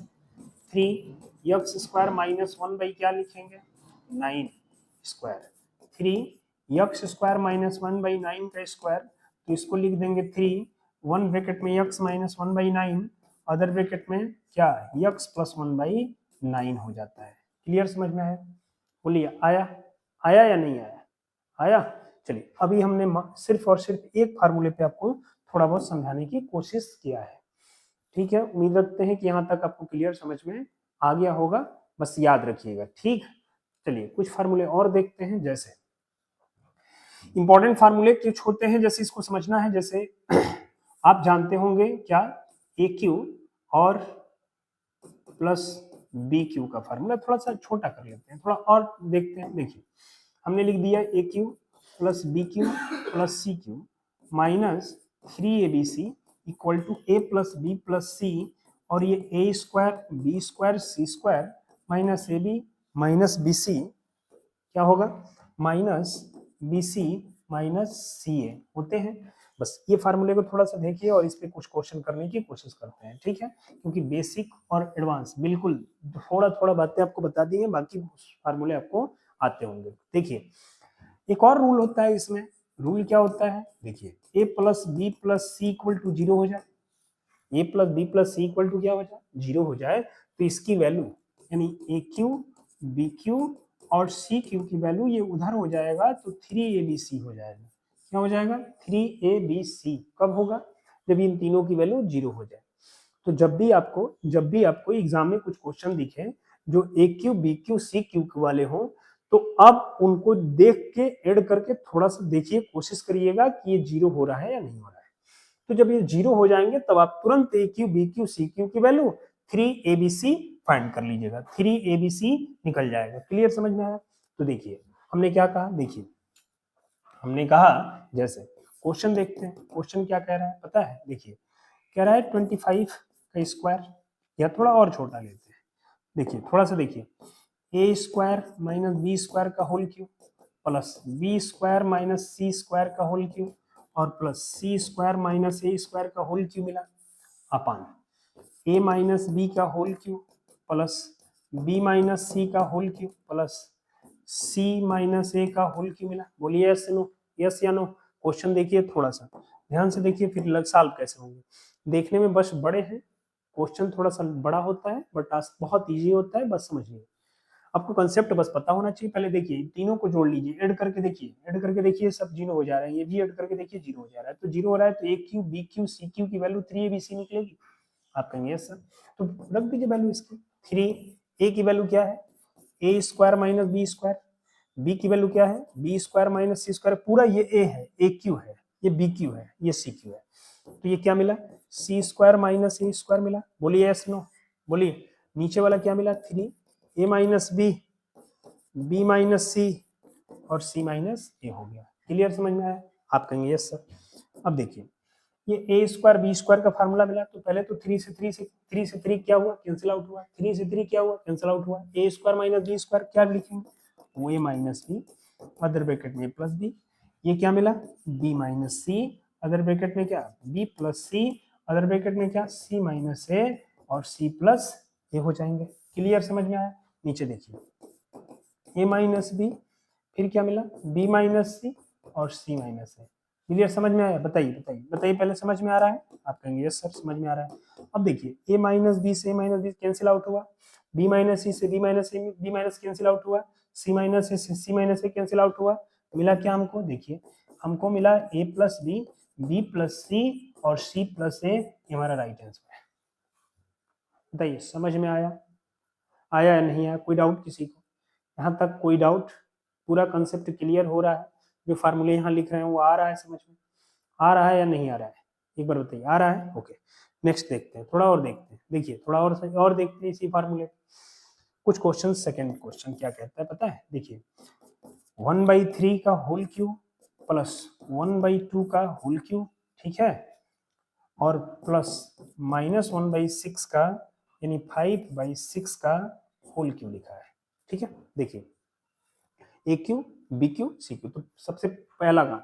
3 x square minus 1 by क्या लिखेंगे 9 square, 3 x square minus 1 by 9 का स्क्वायर, तो इसको लिख देंगे 3, 1 ब्रैकेट में X minus 1 by 9, other bracket में क्या एक्स प्लस 1 बाई 9 हो जाता है। क्लियर, समझ में आया? बोलिए, आया? आया या नहीं आया? आया? चलिए, अभी हमने सिर्फ और सिर्फ एक फार्मूले पे आपको थोड़ा बहुत समझाने की कोशिश किया है, ठीक है। उम्मीद रखते हैं कि यहाँ तक आपको क्लियर समझ में आ गया होगा, बस याद रखिएगा, ठीक। चलिए कुछ फार्मूले और देखते हैं। जैसे इंपॉर्टेंट फार्मूले कुछ होते हैं, जैसे इसको समझना है। जैसे आप जानते होंगे क्या, ए क्यू और प्लस बी क्यू का फार्मूला। थोड़ा सा छोटा कर लेते हैं, थोड़ा और देखते हैं। देखिए, हमने लिख दिया a cube plus b cube plus c cube minus 3abc equal to a plus B plus सी, और ये a square b square c square minus A B minus b c क्या होगा, minus b c minus c a होते हैं। बस ये फार्मूले को थोड़ा सा देखिए और इस पे कुछ क्वेश्चन करने की कोशिश करते हैं, ठीक है। क्योंकि बेसिक और एडवांस बिल्कुल थोड़ा थोड़ा बातें आपको बता दी हैं, बाकी फार्मूले आपको आते होंगे। देखिए, एक और रूल होता है इसमें। रूल क्या होता है, देखिए, a plus B plus c equal to 0 हो जाए, a plus B plus c equal to क्या हो जाए, 0 हो जाए, तो इसकी वैल्यू यानी ए क्यू बी क्यू और सी क्यू की वैल्यू ये उधर हो जाएगा, तो 3abc हो जाएगा। क्या हो जाएगा, 3abc। कब होगा, जब इन तीनों की वैल्यू 0 हो जाए। तो जब भी आपको एग्जाम में कुछ क्वेश्चन दिखे जो a cube b cube c cube वाले हों, तो अब उनको देख के ऐड करके थोड़ा सा देखिए, कोशिश करिएगा कि ये 0 हो रहा है या नहीं हो रहा है। तो जब ये 0 हो जाएंगे तब आप तुरंत a cube b cube c cube की वैल्यू 3abc फाइंड कर लीजिएगा, 3abc निकल जाएगा। क्लियर, समझ में आया? तो देखिए हमने क्या कहा, देखिए हमने कहा, जैसे क्वेश्चन देखते हैं, क्वेश्चन क्या कह रहा है पता है। देखिए कह रहा है 25 का स्क्वायर, या थोड़ा और छोटा लेते हैं। देखिए थोड़ा सा देखिए, a square minus b square का whole cube plus B square minus c square का होल क्यूब और plus c square minus a square का होल क्यूब मिला अपान ए माइनस बी का whole cube plus b minus c का whole cube plus c minus a का whole cube मिला। बोलिए यस नो, यस या नो। क्वेश्चन देखिए, थोड़ा सा ध्यान से देखिए, फिर लग सॉल्व कैसे होंगे। देखने में बस बड़े हैं, क्वेश्चन थोड़ा सा बड़ा होता है, बट टास्क बहुत इजी होता है, बस समझिए। आपको कंसेप्ट बस पता होना चाहिए। पहले देखिए तीनों को जोड़ लीजिए, ऐड करके देखिए, ऐड करके देखिए, सब 0 हो जा रहा है। ये भी ऐड करके देखिए 0 हो जा रहा है, तो 0 हो रहा है, तो a cube b cube c cube की वैल्यू 3abc निकलेगी। आप कहेंगे यस सर, तो रख दीजिए वैल्यू इसकी। 3 ए की वैल्यू क्या है, a square minus b square, b की वैल्यू क्या है, b square minus c square, पूरा ये ए है, ए क्यू है, ये बी क्यू है, ये सी क्यू है, तो ये क्या मिला, सी स्क्वायर माइनस ए स्क्वायर मिला। बोलिए यस नो, बोलिए। नीचे वाला क्या मिला, 3 ए माइनस बी बी माइनस सी और सी माइनस ए हो गया। क्लियर, समझ में आया? आप कहेंगे यस सर। अब देखिए, ये ए स्क्वायर बी स्क्वायर का फार्मूला मिला, तो पहले तो 3 से 3 क्या हुआ, कैंसिल आउट हुआ। 3 से 3 क्या हुआ, कैंसिल आउट हुआ। ए स्क्वायर माइनस बी स्क्वायर क्या लिखेंगे, वो ए माइनस बी अदर ब्रैकेट में प्लस बी, ये क्या मिला, बी माइनस सी अदर ब्रैकेट में क्या, बी प्लस सी अदर ब्रैकेट में क्या, सी माइनस ए और सी प्लस ए हो जाएंगे। क्लियर, समझ में आया? नीचे देखिए, ए माइनस बी, फिर क्या मिला, बी माइनस सी और सी माइनस ए। क्लियर, समझ में आया? बताइए बताइए बताइए, पहले समझ में आ रहा है? आप कहेंगे यस सर समझ में आ रहा है। अब देखिए, ए माइनस बी से A minus B cancel out हुआ, बी माइनस सी से B minus A B minus cancel out हुआ, सी माइनस ए से C minus A cancel out हुआ। मिला क्या हमको, देखिए हमको मिला ए प्लस बी प्लस सी और सी प्लस ए, हमारा राइट आंसर है। बताइए समझ में आया, आया या नहीं आया? कोई डाउट किसी को? यहाँ तक कोई डाउट? पूरा कंसेप्ट क्लियर हो रहा है? जो फार्मूले यहाँ लिख रहे हैं वो आ रहा है समझ में? आ रहा है या नहीं आ रहा है? एक बार बताइए, आ रहा है? ओके, नेक्स्ट देखते हैं, थोड़ा और देखते हैं। देखिए थोड़ा और देखते हैं इसी फार्मूले। कुछ क्वेश्चन, सेकेंड क्वेश्चन क्या कहता है पता है? देखिए 1/3 का होल क्यूब प्लस 1/2 का होल क्यूब, ठीक है, और प्लस -1/6 का यानी 5/6 का होल क्यूब लिखा है, ठीक है। देखिए a cube b cube c cube, तो सबसे पहला काम,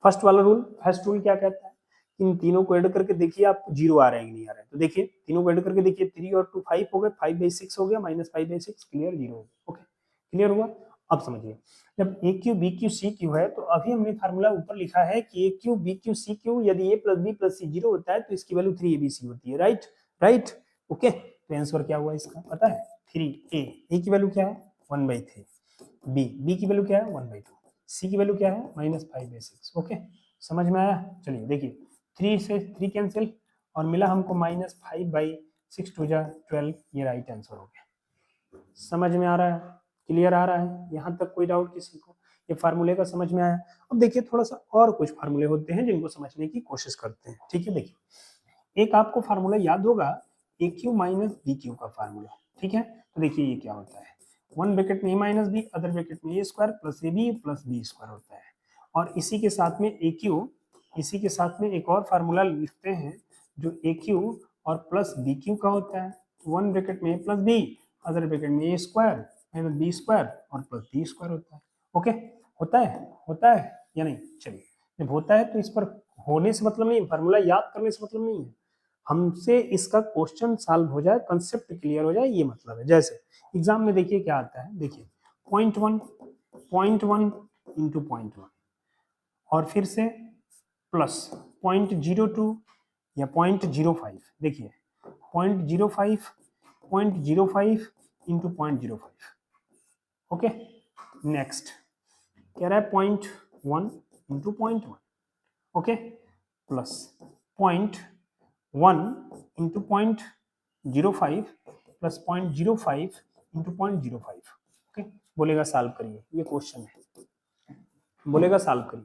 फर्स्ट वाला रूल, फर्स्ट रूल क्या कहता है, इन तीनों को ऐड करके देखिए आपको 0 आ रहा है कि नहीं आ रहा है। तो देखिए तीनों को ऐड करके देखिए, 3 और 2 5 हो गए, 5/6 हो गया माइनस 5/6, क्लियर, 0 हो गया। ओके, क्लियर हुआ? अब समझिए, जब a cube b cube c cube है, तो अभी हमने फार्मूला ऊपर लिखा है कि a cube b cube c cube, यदि a plus B plus c 0 होता है तो इसकी वैल्यू 3abc होती है, राइट राइट। ओके, तो आंसर क्या हुआ इसका पता है? 3 ए की वैल्यू क्या है 1/3, बी की वैल्यू क्या है 1/2, सी की वैल्यू क्या है -5/6। ओके, समझ में आया? चलिए देखिए 3 से 3 कैंसिल और मिला हमको -5/6 2 जा 12, ये राइट आंसर हो गया। समझ में आ रहा है? क्लियर आ रहा है? यहाँ तक कोई डाउट किसी को? ये फार्मूले का समझ में आया? अब देखिए थोड़ा सा और कुछ फार्मूले होते हैं जिनको समझने की कोशिश करते हैं। ठीक है, देखिए एक आपको फार्मूला याद होगा ए क्यू माइनस बी क्यू का फार्मूला। ठीक है, तो देखिए ये क्या होता है, वन ब्रैकेट में a minus b, other bracket में a square plus a b plus B square होता है। और इसी के साथ में ए क्यू, इसी के साथ में एक और फार्मूला लिखते हैं जो ए क्यू और प्लस बी क्यू का होता है। वन ब्रैकेट में ए प्लस बी, अदर ब्रैकेट में a square minus b square और प्लस बी स्क्वायर होता है। ओके, होता है या नहीं? चलिए, जब होता है तो इस पर होने से मतलब नहीं, फार्मूला याद करने से मतलब नहीं है, हमसे इसका क्वेश्चन सॉल्व हो जाए, कंसेप्ट क्लियर हो जाए, ये मतलब है। जैसे एग्जाम में देखिए क्या आता है, देखिए 0.1 इंटू 0.1 और फिर से प्लस 0.02 या 0.05, देखिए 0.05 इंटू 0.05। ओके, नेक्स्ट कह रहा है 0.1 into 0.1, okay, plus 0.1 into 0.05 plus 0.05 into 0.05। Okay, बोलेगा सॉल्व करिए, ये क्वेश्चन है, बोलेगा सॉल्व करिए।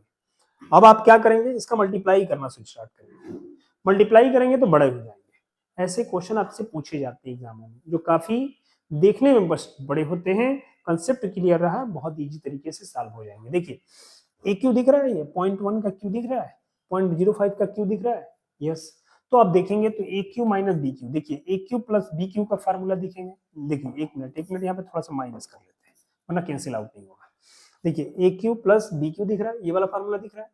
अब आप क्या करेंगे, इसका मल्टीप्लाई करना स्टार्ट करेंगे, मल्टीप्लाई करेंगे तो बड़े हो जाएंगे। ऐसे क्वेश्चन आपसे पूछे जाते हैं एग्जामों में, जो काफी देखने में बस बड़े होते हैं, कंसेप्ट क्लियर रहा, बहुत इजी तरीके से सॉल्व हो जाएंगे। देखिए ए क्यू दिख रहा है, ये 0.1 का क्यू दिख रहा है, 0.05 का क्यू दिख रहा है, यस। तो आप देखेंगे तो a Q minus B Q, देखिए a cube plus b Q का फार्मूला दिखेंगे। देखिए एक मिनट यहाँ पे थोड़ा सा माइनस कर लेते हैं वरना कैंसिल आउट नहीं होगा। देखिए a cube plus b Q दिख रहा है, ये वाला फार्मूला दिख रहा है,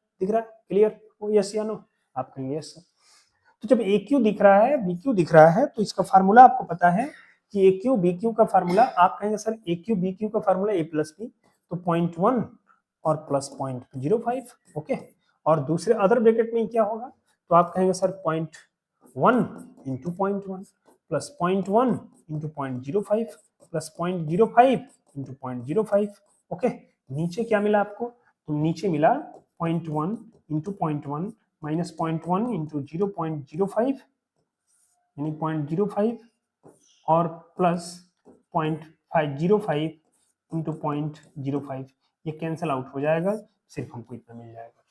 क्लियर? यस या नो? आप कहेंगे यस सर। तो जब ए क्यू दिख रहा है, बी क्यू दिख रहा है, तो इसका फार्मूला आपको पता है कि ए क्यू बी क्यू का फार्मूला, आप कहेंगे सर ए क्यू बी क्यू का फार्मूला ए प्लस बी, तो 0.1 और प्लस 0.05। ओके, और दूसरे अदर ब्रैकेट में क्या होगा, तो आप कहेंगे sir 0.1 into 0.1 plus 0.1 into 0.05 plus 0.05 into 0.05। Okay, नीचे क्या मिला आपको, तो नीचे मिला 0.1 इंटू 0.1 माइनस 0.1 इंटू 0.05 यानी 0.05 और प्लस 0.505 इंटू 0.05, ये कैंसिल आउट हो जाएगा, सिर्फ हमको इतना मिल जाएगा।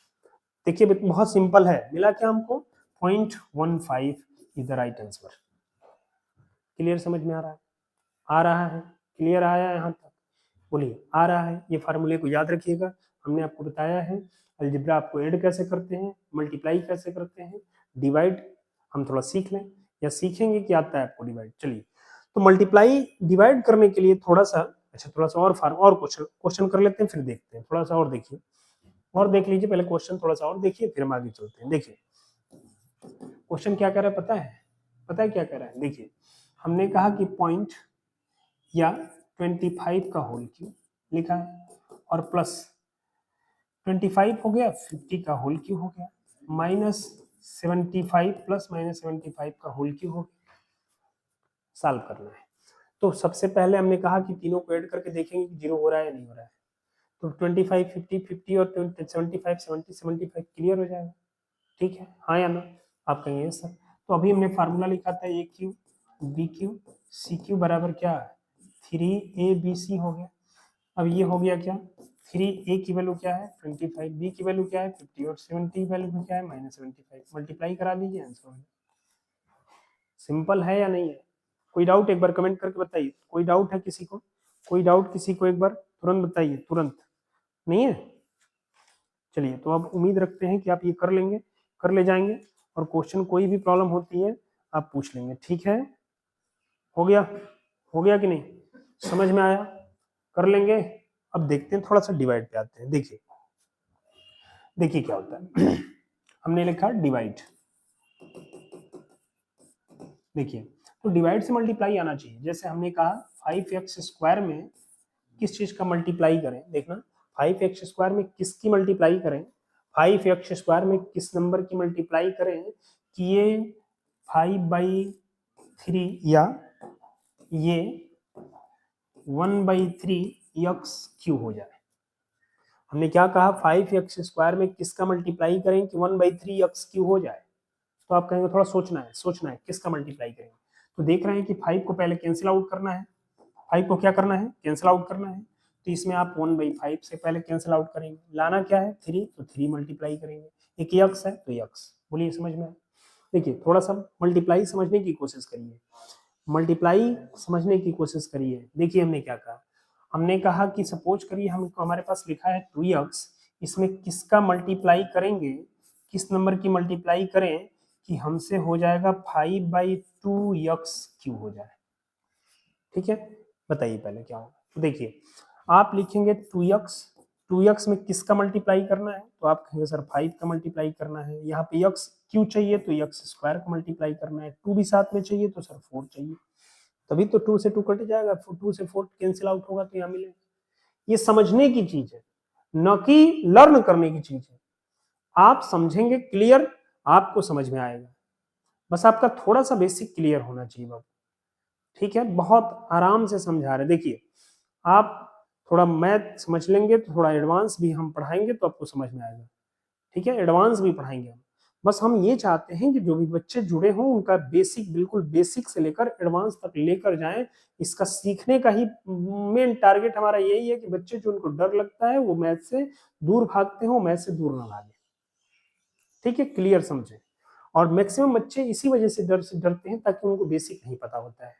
देखिए बहुत सिंपल है, मिला क्या हमको 0.15 is the right answer. Clear, समझ में आ रहा है? आ रहा है? क्लियर आया यहाँ तक? बोलिए आ रहा है? ये फार्मूले को याद रखिएगा, हमने आपको बताया है अलजेब्रा आपको ऐड कैसे करते हैं, मल्टीप्लाई कैसे करते हैं, डिवाइड हम थोड़ा सीख लें या सीखेंगे कि आता है आपको डिवाइड। चलिए, तो मल्टीप्लाई डिवाइड करने के लिए थोड़ा सा, अच्छा थोड़ा सा और कुछ क्वेश्चन कर लेते हैं, फिर देखते हैं। थोड़ा सा और देखिए, और देख लीजिए, पहले क्वेश्चन थोड़ा सा और देखिए, फिर हम आगे चलते हैं। देखिए क्वेश्चन क्या कह रहा है, पता है क्या कह रहा है? देखिए हमने कहा कि पॉइंट या 25 का होल क्यूब लिखा है और प्लस 25 हो गया, 50 का होल क्यूब हो गया, माइनस 75 प्लस माइनस 75 का होल क्यूब हो गया। सॉल्व करना है, तो सबसे पहले हमने कहा कि तीनों को ऐड करके देखेंगे कि जीरो हो रहा है या नहीं हो रहा है। तो 25 50 50 और 75 70 75 क्लियर हो जाएगा। ठीक है, हाँ या ना? आप कहेंगे सर। तो अभी हमने फार्मूला लिखा था a cube b cube c cube बराबर क्या, 3ABC हो गया। अब ये हो गया क्या, 3A की वैल्यू क्या है 25, बी की वैल्यू क्या है 50 और 70 वैल्यू क्या है -75। मल्टीप्लाई करा लीजिए, आंसर हो गया। सिंपल है या नहीं है? कोई डाउट एक बार कमेंट करके बताइए। कोई डाउट है किसी को? कोई डाउट किसी को एक बार तुरंत बताइए, तुरंत। नहीं है? चलिए, तो अब उम्मीद रखते हैं कि आप ये कर लेंगे, कर ले जाएंगे, और क्वेश्चन कोई भी प्रॉब्लम होती है आप पूछ लेंगे। ठीक है, हो गया? हो गया कि नहीं? समझ में आया? कर लेंगे। अब देखते हैं, थोड़ा सा डिवाइड पे आते हैं। देखिए देखिए क्या होता है हमने लिखा डिवाइड। देखिए, तो डिवाइड से मल्टीप्लाई आना चाहिए। जैसे हमने कहा 5x² में किस चीज का मल्टीप्लाई करें, देखना 5x² में किसकी मल्टीप्लाई करें, 5x² में किस नंबर की मल्टीप्लाई करें कि ये 5/3 या ये 1/3 हो जाए। हमने क्या कहा, 5x² में किसका मल्टीप्लाई करें कि 1/3 हो जाए? तो आप कहेंगे थोड़ा सोचना है किसका मल्टीप्लाई करेंगे। तो देख रहे हैं कि 5 को पहले कैंसिल आउट करना है, 5 को क्या करना है, कैंसिल आउट करना है। तो इसमें आप 1/5 से पहले कैंसिल आउट करेंगे, लाना क्या है 3, तो 3 मल्टीप्लाई करेंगे, एक यक्स है तो यक्स। बोलिए समझ में आया? देखिए थोड़ा सा मल्टीप्लाई समझने की कोशिश करिए, मल्टीप्लाई समझने की कोशिश करिए। देखिए हमने क्या कहा, हमने कहा कि सपोज करिए हमको हमारे पास लिखा है 2x, इसमें किसका मल्टीप्लाई करेंगे, किस नंबर की मल्टीप्लाई करें कि हमसे हो जाएगा 5/2x³ हो जाए। ठीक है, बताइए पहले क्या होगा। तो देखिए आप लिखेंगे 2x में किसका मल्टीप्लाई करना है, तो आप कहेंगे सर 5 का मल्टीप्लाई करना है। यहाँ पे x क्यों चाहिए, तो x² का मल्टीप्लाई करना है। 2 भी साथ में चाहिए तो सर 4 चाहिए, तभी तो 2 से 2 कट जाएगा, 2 से 4 कैंसिल आउट होगा तो यहाँ मिलेगा। ये समझने की चीज है, न कि लर्न करने की चीज है। आप समझेंगे क्लियर, आपको समझ में आएगा। बस आपका थोड़ा सा बेसिक क्लियर होना चाहिए बाबू। ठीक है, बहुत आराम से समझा रहे। देखिए आप थोड़ा मैथ समझ लेंगे तो थोड़ा एडवांस भी हम पढ़ाएंगे तो आपको समझ में आएगा। ठीक है, एडवांस भी पढ़ाएंगे हम। बस हम ये चाहते हैं कि जो भी बच्चे जुड़े हों उनका बेसिक, बिल्कुल बेसिक से लेकर एडवांस तक लेकर जाएं। इसका सीखने का ही मेन टारगेट हमारा यही है कि बच्चे जो उनको डर लगता है वो मैथ से दूर भागते हो, मैथ से दूर ना भागे। ठीक है, क्लियर समझे। और मैक्सिमम बच्चे इसी वजह से डरते हैं ताकि उनको बेसिक नहीं पता होता है।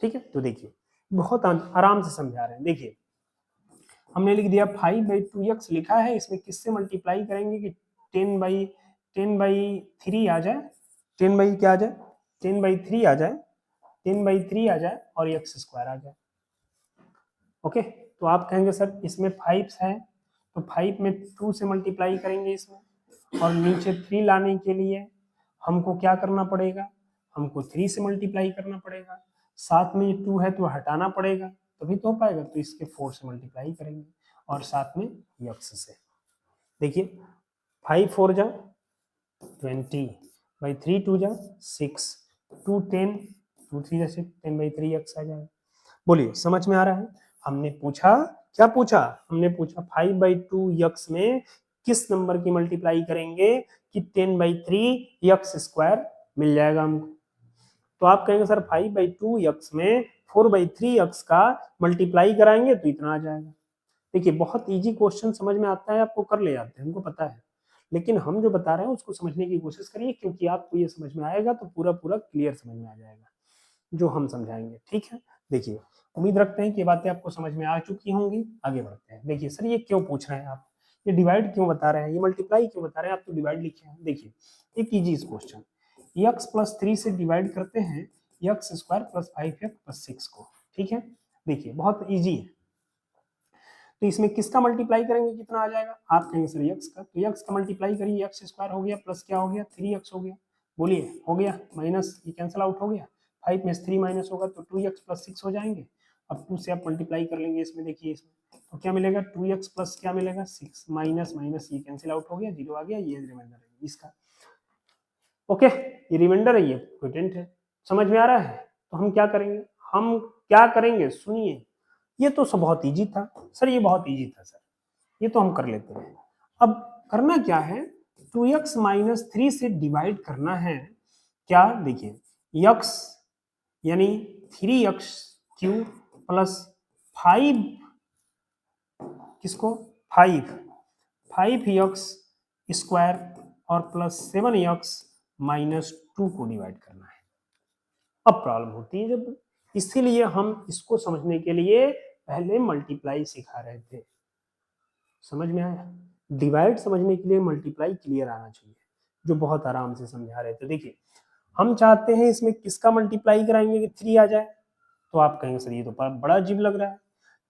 ठीक है, तो देखिए बहुत आराम से समझा रहे हैं। देखिए हमने लिख दिया 5/2x लिखा है, इसमें किससे मल्टीप्लाई करेंगे कि 10/3 आ जाए, 10 बाई क्या आ जाए, 10/3 आ जाए, 10/3 आ जाए और x² आ जाए। ओके, तो आप कहेंगे सर इसमें 5 है तो 5 में 2 से मल्टीप्लाई करेंगे इसमें, और नीचे 3 लाने के लिए हमको क्या करना पड़ेगा, हमको 3 से मल्टीप्लाई करना पड़ेगा। साथ में 2 है तो हटाना पड़ेगा, तभी तो हो पाएगा। तो इसके 4 से मल्टीप्लाई करेंगे और साथ में यक्स से। देखिए 5 4 जा 20/3 2 जा 6 2 10 2 3 जा 6 10/3 x आ जाएगा। बोलिए समझ में आ रहा है? हमने पूछा, क्या पूछा, हमने पूछा 5/2x में किस नंबर की मल्टीप्लाई करेंगे कि 10/3x² मिल जाएगा हमको। तो आप कहेंगे सर 5/2x में 4/3x का मल्टीप्लाई कराएंगे तो इतना आ जाएगा। देखिए बहुत इजी क्वेश्चन समझ में आता है, आपको कर ले जाते हैं, हमको पता है। लेकिन हम जो बता रहे हैं उसको समझने की कोशिश करिए, क्योंकि आपको ये समझ में आएगा तो पूरा पूरा क्लियर समझ में आ जाएगा जो हम समझाएंगे। ठीक है, देखिए उम्मीद रखते हैं कि ये बातें आपको समझ में आ चुकी होंगी। आगे बढ़ते हैं। देखिए सर ये क्यों पूछ रहे हैं आप, ये डिवाइड क्यों बता रहे हैं, ये मल्टीप्लाई क्यों बता रहे हैं, आप तो डिवाइड लिखे हैं। देखिए एक इजी क्वेश्चन, x+3 से डिवाइड करते हैं x² + 5x + 6 को। ठीक है, देखिए बहुत इजी है। तो इसमें किसका मल्टीप्लाई करेंगे कितना आ जाएगा, आप कहेंगे सर x का, तो x का मल्टीप्लाई करिए, x² हो गया प्लस क्या हो गया 3x हो गया। बोलिए हो गया, माइनस ये कैंसिल आउट हो गया, 5 में से 3 माइनस होगा तो 2x + 6 हो जाएंगे। अब 2 से आप मल्टीप्लाई कर लेंगे इसमें, देखिए इसमें तो क्या मिलेगा 2x प्लस क्या मिलेगा 6, माइनस माइनस ये कैंसिल आउट हो गया, 0 आ गया, ये रिमाइंडर है इसका। ओके, ये रिमाइंडर है, ये क्वोटिएंट है। समझ में आ रहा है? तो हम क्या करेंगे, हम क्या करेंगे सुनिए, ये तो सब बहुत इजी था सर, ये बहुत इजी था सर, ये तो हम कर लेते हैं। अब करना क्या है, 2x - 3 से डिवाइड करना है क्या, देखिए x यानी 3x³ प्लस 5 किसको 5x² और प्लस 7x - 2 को डिवाइड करना है। अब प्रॉब्लम होती है जब, इसीलिए हम इसको समझने के लिए पहले मल्टीप्लाई सिखा रहे थे। समझ में आया? डिवाइड समझने के लिए मल्टीप्लाई क्लियर आना चाहिए, जो बहुत आराम से समझा रहे थे। देखिए हम चाहते हैं इसमें किसका मल्टीप्लाई कराएंगे कि 3 आ जाए, तो आप कहेंगे सर ये तो बड़ा अजीब लग रहा है,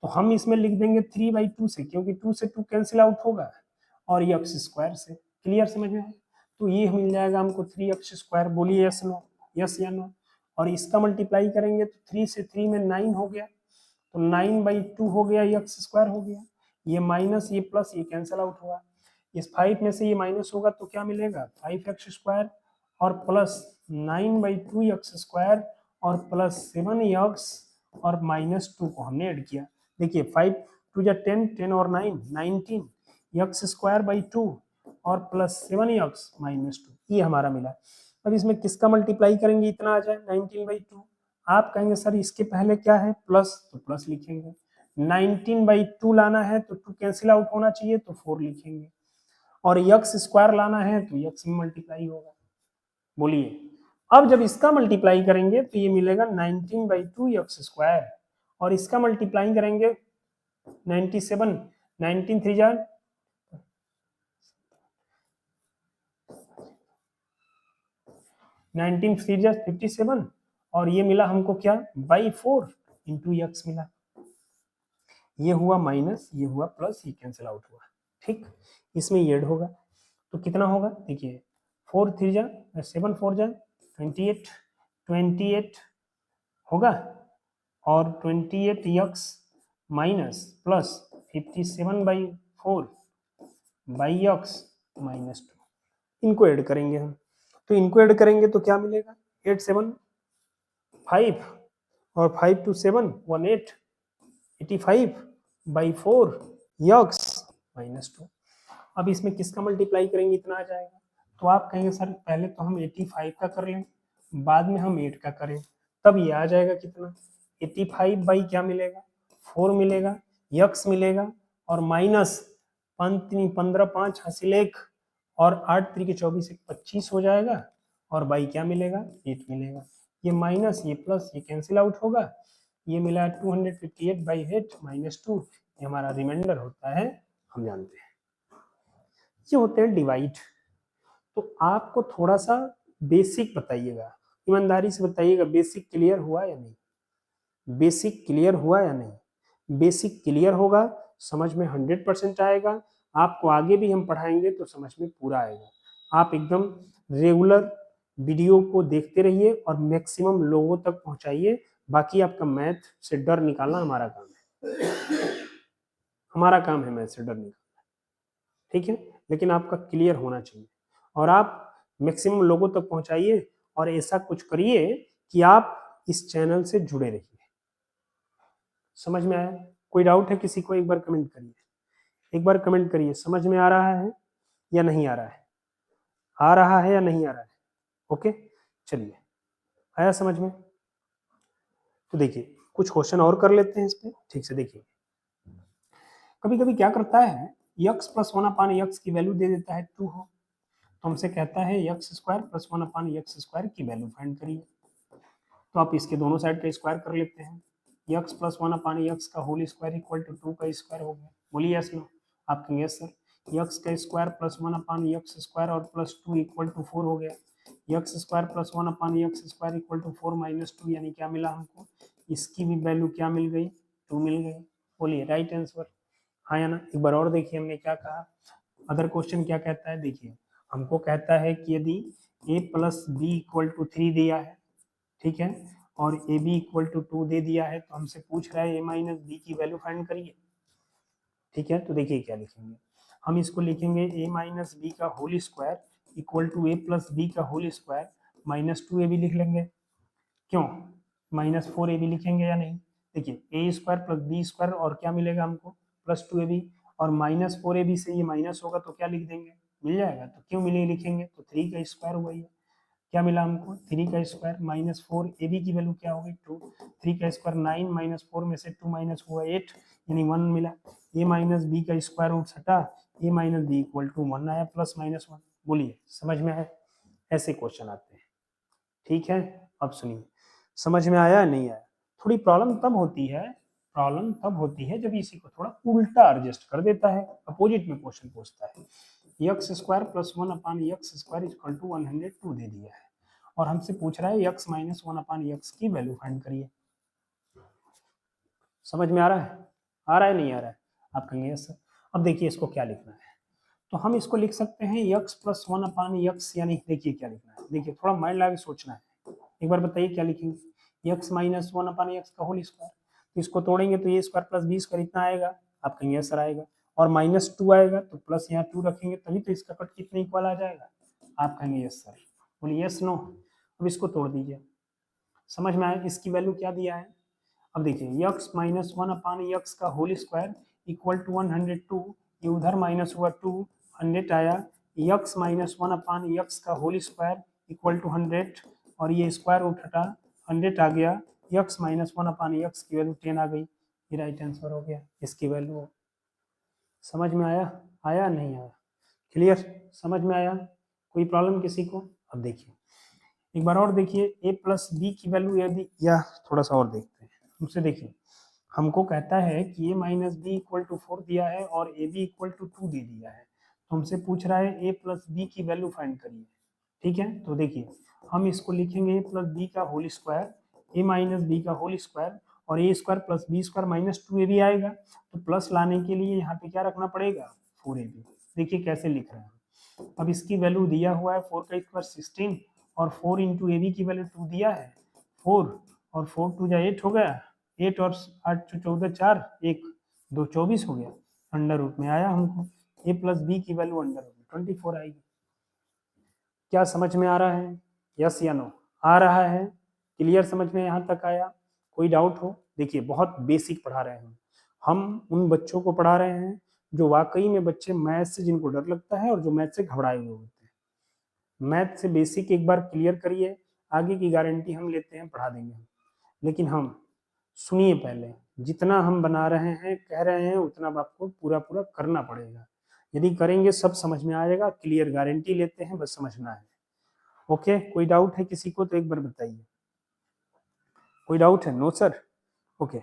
तो हम इसमें लिख देंगे 3/2 से, क्योंकि 2 से 2 कैंसिल आउट होगा, और ये x² से। क्लियर समझ में आया? तो ये मिल जाएगा हमको 3x²। बोलिए यस नो, यस या नो। और इसका मल्टीप्लाई करेंगे तो 3 से 3 में 9 हो गया, तो 9/2 हो गया, ये x² हो गया, ये माइनस ये प्लस ये कैंसिल आउट हुआ, इस 5 में से ये माइनस होगा तो क्या मिलेगा 5x² और प्लस 9/2 x² और प्लस 7x और -2 को हमने ऐड किया। देखिए 5 2 जा 10, 10 और 9 19 यक्स स्क्वायर बाई 2 और प्लस 7 यक्स -2, ये हमारा मिला। अब इसमें किसका मल्टीप्लाई करेंगे इतना आ जाए 19/2। आप कहेंगे सर इसके पहले क्या है प्लस, तो प्लस लिखेंगे। 19/2 लाना है तो 2 कैंसिल आउट होना चाहिए तो 4 लिखेंगे, और यक्स स्क्वायर लाना है तो यक्स में मल्टीप्लाई होगा। बोलिए अब जब इसका मल्टीप्लाई करेंगे तो ये मिलेगा 19/2 यक्स स्क्वायर, और इसका मल्टीप्लाई करेंगे 97, 19 3 जा 19 3 जा 57, और ये मिला हमको क्या बाई 4 इंटू यक्स मिला। ये हुआ माइनस, ये हुआ प्लस, ये कैंसिल आउट हुआ। ठीक, इसमें ये ऐड होगा तो कितना होगा देखिए 4 3 जा 7 4 जा 28 28 होगा, और 28 x minus plus 57/4 by x -2। इनको ऐड करेंगे हम, तो इनको ऐड करेंगे तो क्या मिलेगा 8 7 5 और 5 2 7 18 85/4 यक्स -2। अब इसमें किसका मल्टीप्लाई करेंगे इतना आ जाएगा, तो आप कहेंगे सर पहले तो हम 85 का कर लें, बाद में हम 8 का करें, तब ये आ जाएगा कितना 85 बाई क्या मिलेगा 4 मिलेगा, यक्स मिलेगा, और माइनस 5 3 15 5 हासिल 1 और 8 3 24 25 हो जाएगा, और बाई क्या मिलेगा 8 मिलेगा। ये माइनस ये प्लस ये कैंसिल आउट होगा, ये मिला 258/8 -2, ये हमारा रिमाइंडर होता है, हम जानते हैं ये होते हैं डिवाइड। तो आपको थोड़ा सा बेसिक बताइएगा, ईमानदारी से बताइएगा बेसिक क्लियर हुआ या नहीं, बेसिक क्लियर हुआ या नहीं। बेसिक क्लियर होगा समझ में 100% आएगा, आपको आगे भी हम पढ़ाएंगे तो समझ में पूरा आएगा। आप एकदम रेगुलर वीडियो को देखते रहिए और मैक्सिमम लोगों तक पहुंचाइए। बाकी आपका मैथ से डर निकालना हमारा काम है, हमारा काम है मैथ से डर निकालना, ठीक है। लेकिन आपका क्लियर होना चाहिए, और आप मैक्सिमम लोगों तक पहुंचाइए, और ऐसा कुछ करिए कि आप इस चैनल से जुड़े रहिए। समझ में आया? कोई डाउट है किसी को? एक बार कमेंट करिए, एक बार कमेंट करिए समझ में आ रहा है या नहीं आ रहा है, आ रहा है या नहीं आ रहा है। ओके चलिए, आया समझ में? तो देखिए कुछ क्वेश्चन और कर लेते हैं इस पे, ठीक से देखिए। कभी कभी क्या करता है यक्स प्लस 1/x की वैल्यू दे देता है 2 हो, तो हमसे कहता है X square plus 1/x square की वैल्यू फाइंड करिए। तो आप इसके दोनों साइड का स्क्वायर कर लेते हैं, यक्स प्लस 1/x का होल स्क्वायर इक्वल टू 2 का स्क्वायर हो गया। बोलिए यस नो, आप कहेंगे यस सर। यक्स का स्क्वायर प्लस 1/x स्क्वायर और प्लस 2 इक्वल टू 4 हो गया। X square plus 1/x square equal to 4 minus 2, यानी क्या मिला हमको, इसकी भी वैल्यू क्या मिल गई 2 मिल गई। बोलिए राइट आंसर, हाँ या ना। एक बार और देखिए हमने क्या कहा, अदर क्वेश्चन क्या कहता है देखिए, हमको कहता है कि यदि a plus B equal to 3 दिया है, ठीक है, और ए बी इक्वल टू 2 दे दिया है, तो हमसे पूछ रहा है a माइनस बी की वैल्यू फाइंड करिए। ठीक है, तो देखिए क्या लिखेंगे, हम इसको लिखेंगे a माइनस बी का whole square equal to a plus B का होल स्क्वायर माइनस 2ab लिख लेंगे। क्यों -4ab लिखेंगे या नहीं? देखिए a square plus B square और क्या मिलेगा हमको प्लस 2ab, और -4ab से ये माइनस होगा तो क्या लिख देंगे, मिल जाएगा। तो क्यों मिले लिखेंगे, तो 3 का स्क्वायर हुआ, ये क्या मिला हमको 3 का स्क्वायर -4ab की वैल्यू क्या हो गई 2, 3 का स्क्वायर 9 -4 में से 2 माइनस हुआ 8 यानी 1 मिला। a माइनस बी का स्क्वायर रूट हटा, a minus B equal to 1 आया प्लस -1। बोलिए समझ में आया? ऐसे क्वेश्चन आते हैं, ठीक है। अब सुनिए, समझ में आया नहीं आया? थोड़ी प्रॉब्लम तब होती है, प्रॉब्लम तब होती है जब इसी को थोड़ा उल्टा एडजस्ट कर देता है, अपोजिट में क्वेश्चन पूछता है। X square plus 1/x square equal to 102 दे दिया है, और हमसे पूछ रहा है यक्स माइनस 1/x की वैल्यू फाइंड करिए। समझ में आ रहा है? आ रहा है नहीं आ रहा है? आप कहेंगे यस सर। अब देखिए इसको क्या लिखना है, तो हम इसको लिख सकते हैं यक्स प्लस 1/x, यानी देखिए क्या लिखना है, देखिए थोड़ा माइंड लगा के सोचना है। एक बार बताइए क्या लिखेंगे, यक्स माइनस 1/x का होल स्क्वायर, तो इसको तोड़ेंगे तो ये स्क्वायर प्लस बी स्क्वायर इतना आएगा, आप कहेंगे सर आएगा, और -2 आएगा तो प्लस यहाँ 2 रखेंगे तभी तो इसका कट कितने इक्वल आ जाएगा, आप कहेंगे यस सर। बोलिए यस नो। अब इसको तोड़ दीजिए, समझ में आया इसकी वैल्यू क्या दिया है, अब देखिए x माइनस 1/x का होल स्क्वायर इक्वल टू 102, ये उधर माइनस हुआ 2, 100 आया, x माइनस 1/x का होल स्क्वायर इक्वल टू 100, और ये स्क्वायर रूट हटा 100 आ गया, x माइनस 1/x की वैल्यू 10 आ गई, ये राइट आंसर हो गया इसकी वैल्यू। समझ में आया? आया नहीं आया? क्लियर? समझ में आया? कोई प्रॉब्लम किसी को? अब देखिए एक बार और देखिए, a प्लस बी की वैल्यू यदि, या थोड़ा सा और देखते हैं हमसे। देखिए हमको कहता है कि a minus B equal to 4 दिया है और ए बी इक्वल टू 2 दे दिया है, तो हमसे पूछ रहा है a प्लस बी की वैल्यू फाइंड करिए। ठीक है, तो देखिए हम इसको लिखेंगे a प्लस बी का whole square, a minus B का होल स्क्वायर, और a square plus B square minus 2ab आएगा, तो प्लस लाने के लिए यहाँ पे क्या रखना पड़ेगा? 4ab। देखिए कैसे लिख रहे हैं, अब इसकी वैल्यू दिया हुआ है 4 का स्क्वायर 16, और 4 इंटू ए बी की वैल्यू 2 दिया है 4, और 4 2 जा 8 हो गया, 8 और 8 14 4, 1 2 24 हो गया, अंडर रूट में आया हमको a प्लस बी की वैल्यू अंडर रूट में 24 आएगी। क्या समझ में आ रहा है? यस या नो? आ रहा है? क्लियर? समझ में यहाँ तक आया? कोई डाउट हो? देखिए बहुत बेसिक पढ़ा रहे हैं हम उन बच्चों को पढ़ा रहे हैं जो वाकई में बच्चे मैथ से जिनको डर लगता है और जो मैथ से घबराए हुए होते हैं। मैथ से बेसिक एक बार क्लियर करिए, आगे की गारंटी हम लेते हैं, पढ़ा देंगे हम। लेकिन हम सुनिए पहले, जितना हम बना रहे हैं कह रहे हैं उतना आपको पूरा पूरा करना पड़ेगा। यदि करेंगे सब समझ में आ जाएगा, क्लियर गारंटी लेते हैं, बस समझना है। ओके, कोई डाउट है किसी को तो एक बार बताइए। कोई डाउट है? No sir? ओके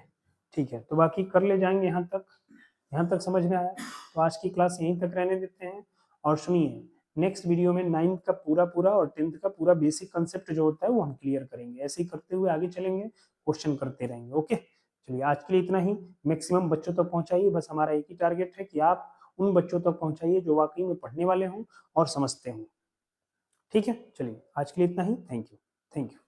ठीक है, तो बाकी कर ले जाएंगे। यहाँ तक समझ में आया? तो आज की क्लास यहीं तक रहने देते हैं, और सुनिए नेक्स्ट वीडियो में 9th का पूरा पूरा और 10th का पूरा बेसिक कंसेप्ट जो होता है वो हम क्लियर करेंगे। ऐसे ही करते हुए आगे चलेंगे, क्वेश्चन करते रहेंगे। ओके चलिए, आज के लिए इतना ही। मैक्सिमम बच्चों तक पहुंचाइए, बस हमारा एक ही टारगेट है कि आप उन बच्चों तक पहुंचाइए जो वाकई में पढ़ने वाले हों और समझते हों। ठीक है, चलिए आज के लिए इतना ही। Thank you.